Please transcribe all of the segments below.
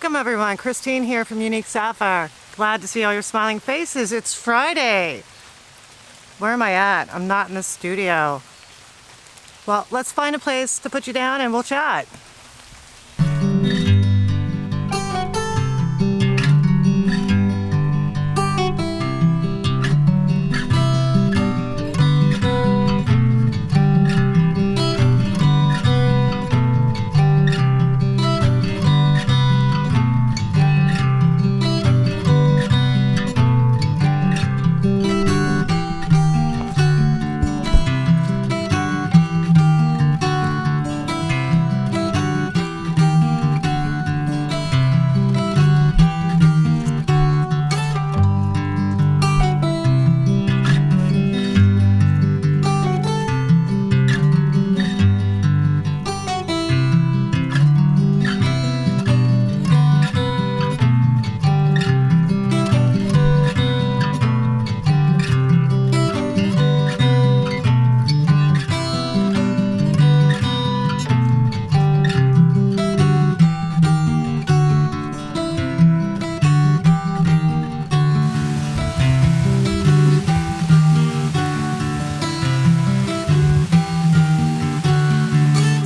Welcome everyone, Christine here from Unique Sapphire. Glad to see all your smiling faces. It's Friday. Where am I at? I'm not in the studio. Well, let's find a place to put you down and we'll chat.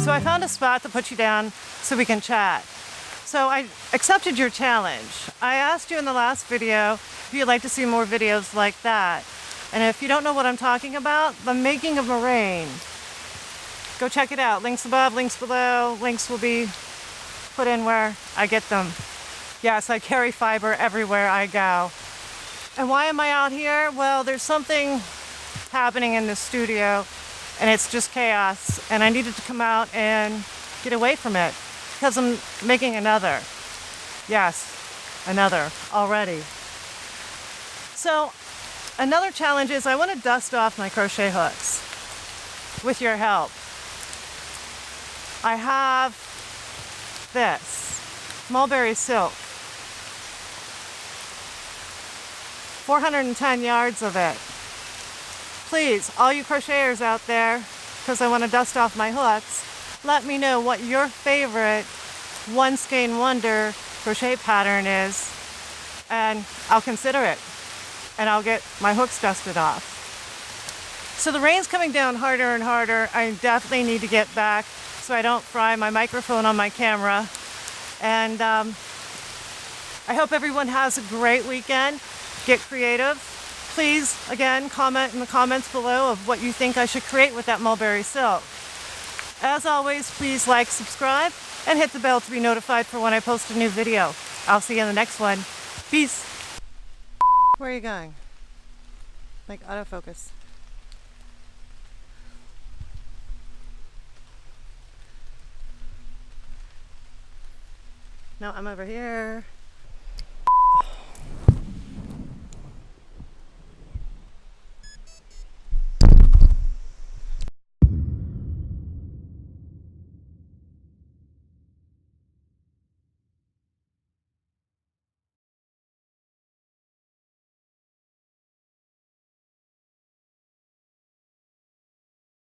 I found a spot to put you down so we can chat. So I accepted your challenge. I asked you in the last video if you'd like to see more videos like that. And if you don't know what I'm talking about, the making of Moraine. Go check it out. Links above, links below. Links will be put in where I get them. Yes, I carry fiber everywhere I go. And why am I out here? Well, there's something happening in the studio and it's just chaos, and I needed to come out and get away from it because I'm making another. Yes, another already. So another challenge is I want to dust off my crochet hooks with your help. I have this mulberry silk, 410 yards of it. Please, all you crocheters out there, because I want to dust off my hooks, let me know what your favorite one skein wonder crochet pattern is, and I'll consider it, and I'll get my hooks dusted off. So the rain's coming down harder and harder. I definitely need to get back so I don't fry my microphone on my camera. And I hope everyone has a great weekend. Get creative. Please, again, comment in the comments below of what you think I should create with that mulberry silk. As always, please like, subscribe, and hit the bell to be notified for when I post a new video. I'll see you in the next one. Peace. Where are you going? Like autofocus. No, I'm over here.